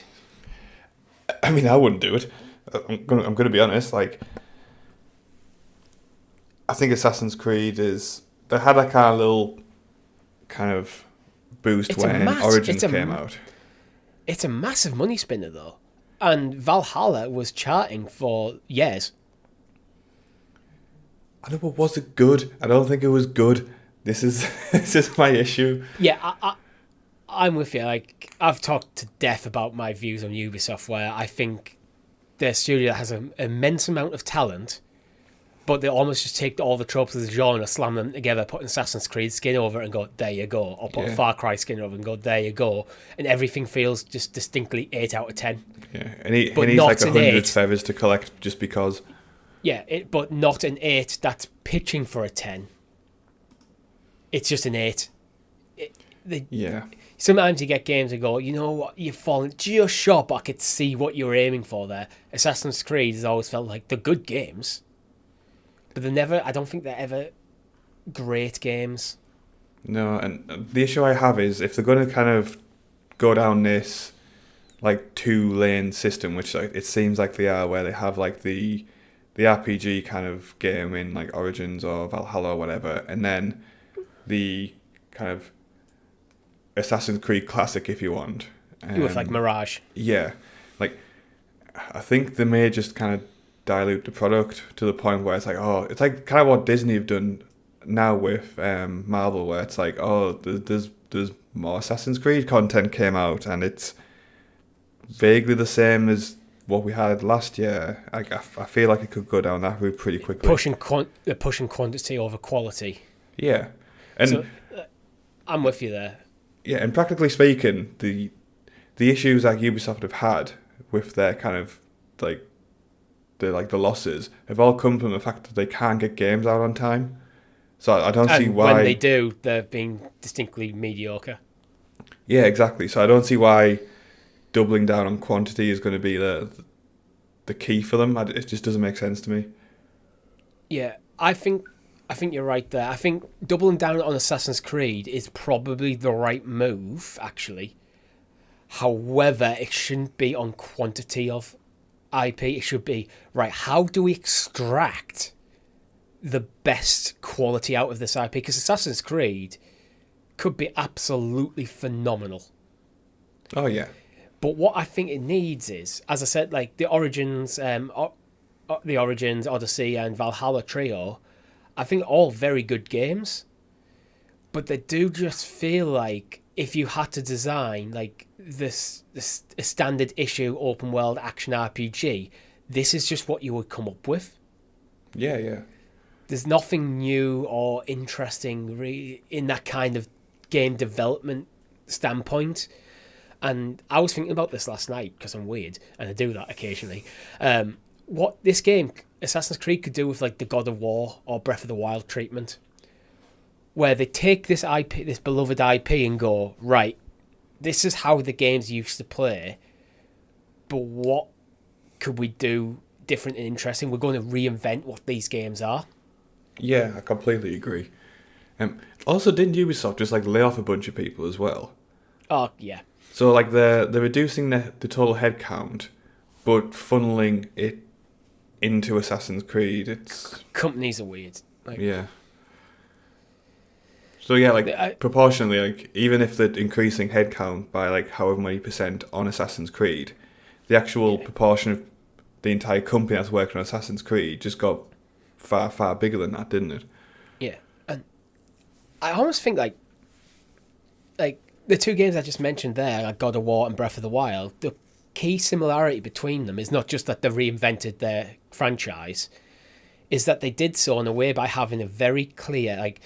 I mean, I wouldn't do it. I'm going to be honest. Like, I think Assassin's Creed they had that kind of little kind of boost when Origins came out. It's a massive money spinner though. And Valhalla was charting for years. I know, but was it good? I don't think it was good. This is my issue. Yeah, I'm with you. Like, I've talked to death about my views on Ubisoft, where I think their studio has an immense amount of talent, but they almost just take all the tropes of the genre, slam them together, put an Assassin's Creed skin over it and go, there you go. Or put a Far Cry skin over it and go, there you go. And everything feels just distinctly 8 out of 10. Yeah, and he needs like 100 feathers to collect just because. Yeah, but not an 8 that's pitching for a 10. It's just an 8. Sometimes you get games that go, you know what, you've fallen just short, but I could see what you were aiming for there. Assassin's Creed has always felt like they're good games, but I don't think they're ever great games. No, and the issue I have is if they're going to kind of go down this like 2-lane system, which like, it seems like they are, where they have like the RPG kind of game in like Origins or Valhalla or whatever, and then the kind of Assassin's Creed Classic, if you want. With like Mirage. Yeah. Like, I think they may just kind of dilute the product to the point where it's like kind of what Disney have done now with Marvel, where it's like, there's more Assassin's Creed content came out, and it's vaguely the same as what we had last year. I feel like it could go down that route pretty quickly. Pushing quantity over quality. Yeah. And so, I'm with you there. Yeah, and practically speaking, the issues that Ubisoft have had with their kind of like the losses have all come from the fact that they can't get games out on time. So I don't see why. When they do, they're being distinctly mediocre. Yeah, exactly. So I don't see why doubling down on quantity is going to be the key for them. It just doesn't make sense to me. Yeah, I think you're right there. I think doubling down on Assassin's Creed is probably the right move, actually. However, it shouldn't be on quantity of IP. It should be, right, how do we extract the best quality out of this IP? Because Assassin's Creed could be absolutely phenomenal. Oh, yeah. But what I think it needs is, as I said, like the Origins, Odyssey, and Valhalla trio. I think all very good games, but they do just feel like if you had to design like this a standard issue open world action RPG, this is just what you would come up with. Yeah, yeah. There's nothing new or interesting in that kind of game development standpoint. And I was thinking about this last night because I'm weird and I do that occasionally. What this game, Assassin's Creed, could do with like the God of War or Breath of the Wild treatment, where they take this IP, this beloved IP, and go, right, this is how the games used to play, but what could we do different and interesting? We're going to reinvent what these games are. Yeah, I completely agree. Also, didn't Ubisoft just like lay off a bunch of people as well? Oh yeah. So like they're reducing the total head count, but funneling it into Assassin's Creed. It's companies are weird. Like, yeah. So yeah, like proportionally, like even if they're increasing headcount by like however many % on Assassin's Creed, the actual proportion of the entire company that's working on Assassin's Creed just got far, far bigger than that, didn't it? Yeah, and I almost think like the two games I just mentioned there, like God of War and Breath of the Wild, the key similarity between them is not just that they reinvented their franchise, is that they did so in a way by having a very clear like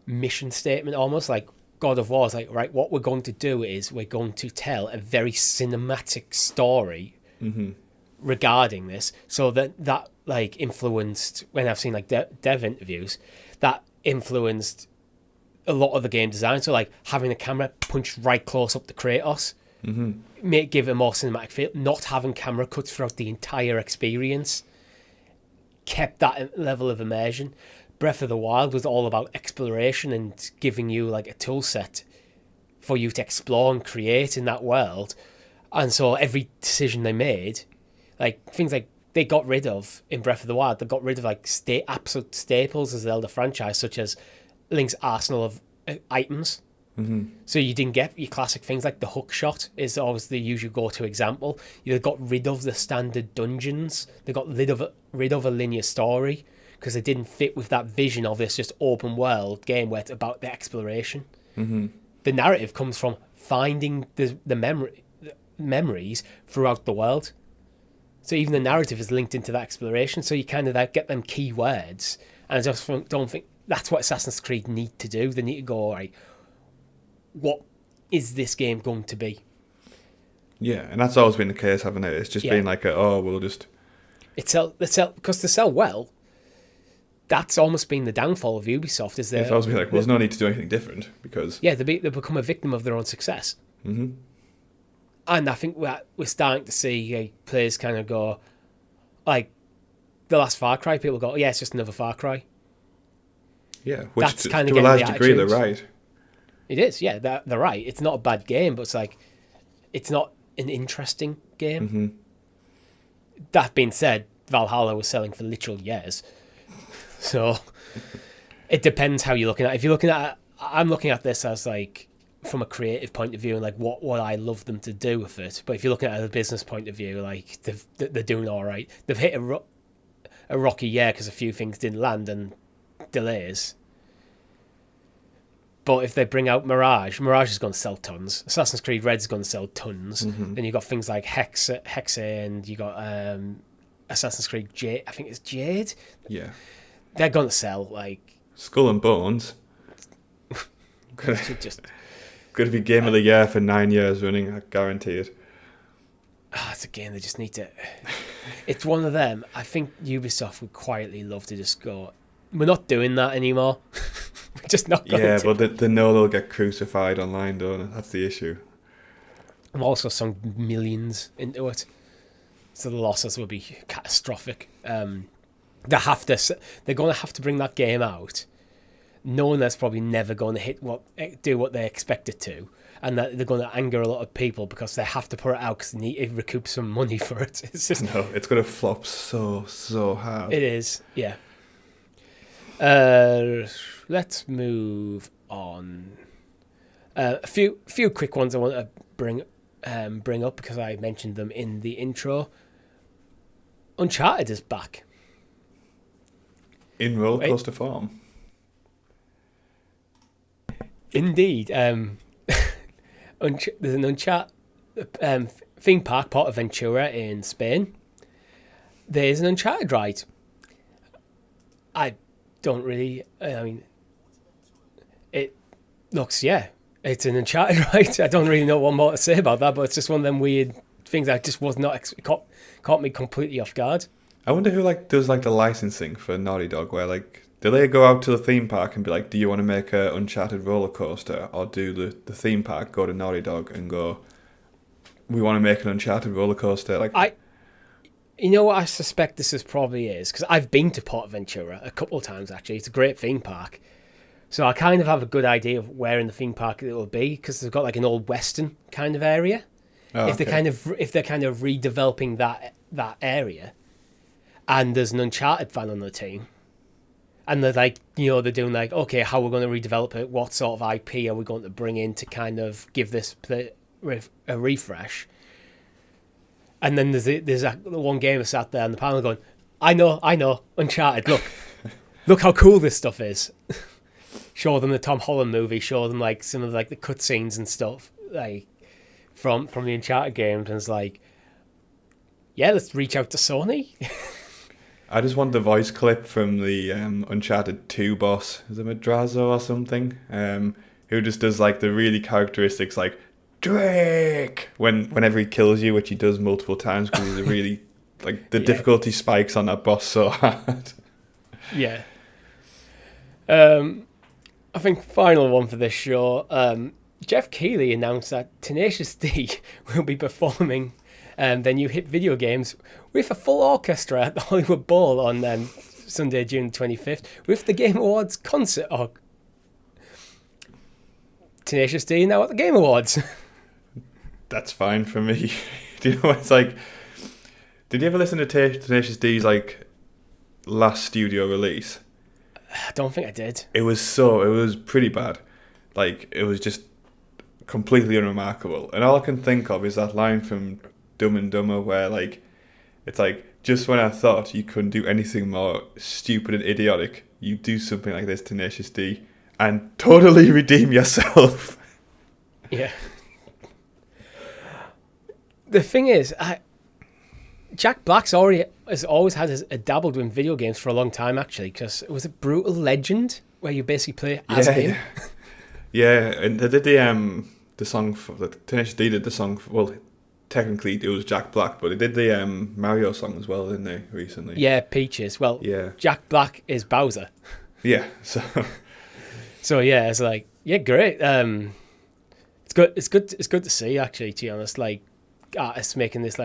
mission statement, almost like God of War is like, right, what we're going to do is we're going to tell a very cinematic story regarding this, so that like influenced, when I've seen like dev interviews, that influenced a lot of the game design. So like having the camera punched right close up to Kratos, give it a more cinematic feel. Not having camera cuts throughout the entire experience kept that level of immersion. Breath of the Wild was all about exploration and giving you like a tool set for you to explore and create in that world. And so every decision they made, like things like they got rid of in Breath of the Wild, they got rid of like absolute staples of the Zelda franchise, such as Link's arsenal of items. So you didn't get your classic things like the hook shot is always the usual go-to example. You got rid of the standard dungeons. They got rid of a linear story because it didn't fit with that vision of this just open world game where it's about the exploration. The narrative comes from finding the memories throughout the world. So even the narrative is linked into that exploration. So you kind of like get them key words. And I just don't think that's what Assassin's Creed need to do. They need to go, all right, what is this game going to be? Yeah, and that's always been the case, haven't it? It's just been like, we'll just... Because to sell well, that's almost been the downfall of Ubisoft. It's always been like, well, there's no need to do anything different, because... Yeah, they become a victim of their own success. And I think we're starting to see players kind of go, like, the last Far Cry, people go, yeah, it's just another Far Cry. Yeah, which that's to kind a of large degree, they're right. It is, yeah, they're right. It's not a bad game, but it's like, it's not an interesting game. That being said, Valhalla was selling for literal years. So it depends how you're looking at it. If you're looking at, I'm looking at this as like, from a creative point of view and like what I love them to do with it. But if you're looking at it as a business point of view, like they're doing all right. They've hit a rocky year because a few things didn't land and delays. But if they bring out Mirage is going to sell tons. Assassin's Creed Red's going to sell tons. Then you got things like Hexe, and you got Assassin's Creed Jade. I think it's Jade. Yeah, they're going to sell like Skull and Bones. Going to be Game of the Year for 9 years running. I guarantee it. It's a game they just need to. It's one of them. I think Ubisoft would quietly love to just go, we're not doing that anymore. We're just not going to. Yeah, but they know they'll get crucified online, don't they? That's the issue. I've also sunk millions into it, so the losses will be catastrophic. They're going to have to bring that game out, knowing that's probably never going to do what they expect it to, and that they're going to anger a lot of people because they have to put it out because they need to recoup some money for it. It's just it's going to flop so hard. It is, yeah. Let's move on. A few quick ones I want to bring bring up because I mentioned them in the intro. Uncharted is back. In roller coaster form. Indeed. There's an Uncharted theme park, Ventura in Spain. There's an Uncharted ride. I mean, it looks, it's an Uncharted ride. I don't really know what more to say about that, but it's just one of them weird things that just was not caught me completely off guard. I wonder who does the licensing for Naughty Dog, where do they go out to the theme park and be like, do you want to make a Uncharted roller coaster, or do the theme park go to Naughty Dog and go, we want to make an Uncharted roller coaster? You know what I suspect this probably is, because I've been to Ventura a couple of times actually. It's a great theme park, so I kind of have a good idea of where in the theme park it will be, because they've got an old western kind of area. If they're kind of redeveloping that area, and there's an Uncharted fan on the team, and they're they're doing okay, how we're going to redevelop it, what sort of IP are we going to bring in to kind of give this a refresh. And then there's one gamer sat there on the panel going, I know, Uncharted, look how cool this stuff is. Show them the Tom Holland movie, show them some of the cutscenes and stuff from the Uncharted games, and it's let's reach out to Sony. I just want the voice clip from the Uncharted 2 boss, is it Madrazo or something? Who just does the really characteristics Drake whenever he kills you, which he does multiple times because he's a really difficulty spikes on that boss so hard. Yeah. I think final one for this show. Jeff Keighley announced that Tenacious D will be performing their new hit video games with a full orchestra at the Hollywood Bowl on Sunday, June 25th, with the Game Awards concert. Tenacious D now at the Game Awards. That's fine for me. Do you know what it's did you ever listen to Tenacious D's last studio release? I don't think I did. It was pretty bad. It was just completely unremarkable. And all I can think of is that line from Dumb and Dumber where it's just when I thought you couldn't do anything more stupid and idiotic, you do something like this, Tenacious D, and totally redeem yourself. Yeah. The thing is, Jack Black's has always had dabbled in video games for a long time, actually, because it was a Brutal Legend where you basically play as him. Yeah, and they did the song for Tenacious D did the song. Well, technically it was Jack Black, but they did the Mario song as well, didn't they, recently? Yeah, Peaches. Well, yeah. Jack Black is Bowser. Yeah, so. So yeah, it's great. It's good to see, actually, to be honest. Artists making this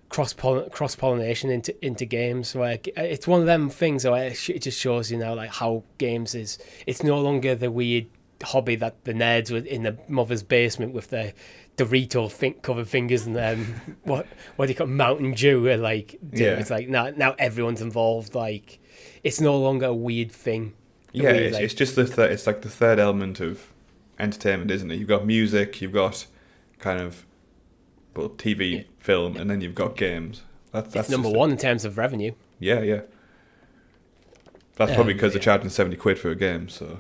cross pollination into games, where it's one of them things where it just shows how games it's no longer the weird hobby that the nerds were in the mother's basement with their Dorito covered fingers and what do you call Mountain Dew It's now everyone's involved. It's no longer a weird thing. Yeah, it's just it's the third element of entertainment, isn't it? You've got music, you've got kind of TV, film, and then you've got games. That's number one in terms of revenue. Yeah. That's probably because they're charging £70 for a game. So,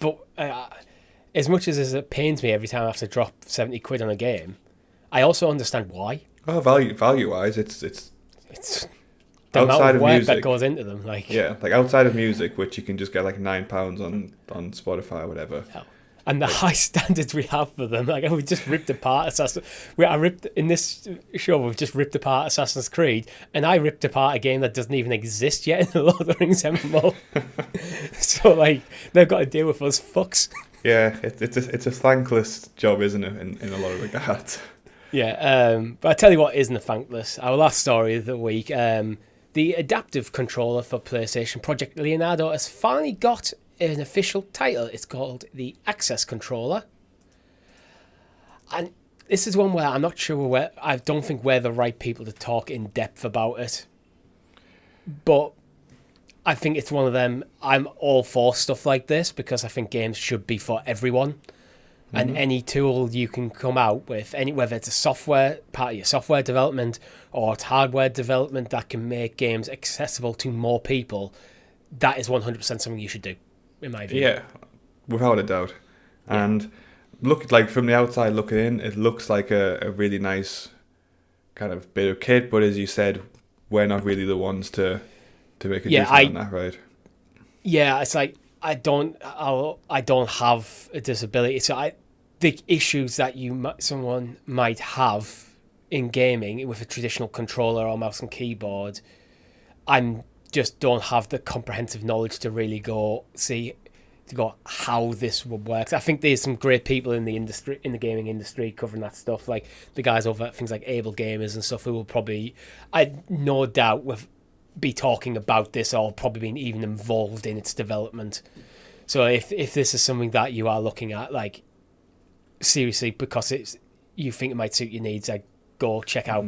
but as much as it pains me every time I have to drop £70 on a game, I also understand why. Oh, value wise, it's the amount of work music that goes into them. Outside of music, which you can just get £9 on Spotify or whatever. Oh. And the high standards we have for them, we just ripped apart Assassin's. In this show, we've just ripped apart Assassin's Creed, and I ripped apart a game that doesn't even exist yet in the Lord of the Rings MMO. So they've got to deal with us fucks. Yeah, it's a thankless job, isn't it? In a lot of regards. Yeah, but I tell you what isn't a thankless. Our last story of the week, the adaptive controller for PlayStation, Project Leonardo, has finally got an official title. It's called the Access Controller, and this is one where I'm not sure I don't think we're the right people to talk in depth about it, but I think it's one of them. I'm all for stuff like this because I think games should be for everyone. And any tool you can come out with, whether it's a software part of your software development or it's hardware development that can make games accessible to more people, that is 100% something you should do, in my view. Yeah, without a doubt. And look, like from the outside looking in, it looks like a really nice kind of bit of kit. But as you said, we're not really the ones to make a judgment on that, right? Yeah, it's like I don't have a disability, so the issues that someone might have in gaming with a traditional controller or mouse and keyboard, I just don't have the comprehensive knowledge to really go how this would work. I think there's some great people in the industry, in the gaming industry, covering that stuff, like the guys over at things like Able Gamers and stuff, who will probably, I no doubt, be talking about this or probably been even involved in its development. So if this is something that you are looking at, like, seriously, because you think it might suit your needs, like, go check out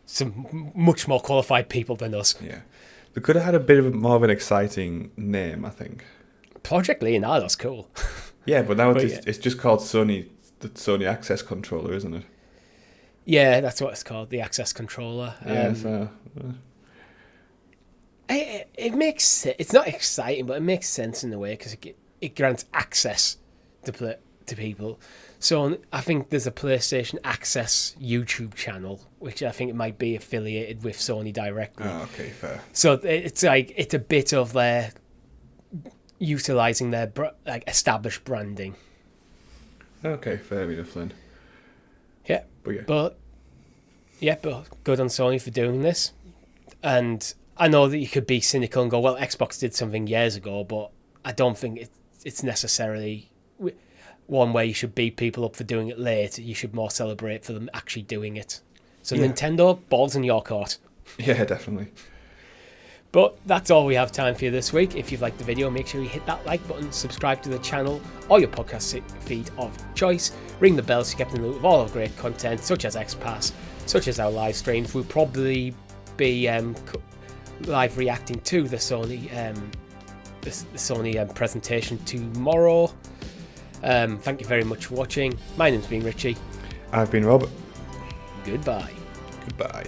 some much more qualified people than us. Yeah, they could have had a bit more of an exciting name, I think. Project Leonardo's cool. Yeah, but now it's just called the Sony Access Controller, isn't it? Yeah, that's what it's called, the Access Controller. It makes sense. It's not exciting, but it makes sense in a way because it grants access to people. So I think there's a PlayStation Access YouTube channel, which I think it might be affiliated with Sony directly. Oh, okay, fair. So it's a bit of their utilising their established branding. Okay, fair enough then. Yeah, but good on Sony for doing this. And I know that you could be cynical and go, well, Xbox did something years ago, but I don't think it's necessarily one where you should beat people up for doing it late. You should more celebrate for them actually doing it. So Nintendo, balls in your court. Yeah, definitely. But that's all we have time for you this week. If you've liked the video, make sure you hit that like button, subscribe to the channel or your podcast feed of choice. Ring the bell so you get in the loop of all our great content, such as XPass, such as our live streams. We'll probably be live reacting to the Sony presentation tomorrow. Thank you very much for watching. My name's been Richie. I've been Rob. Goodbye. Goodbye.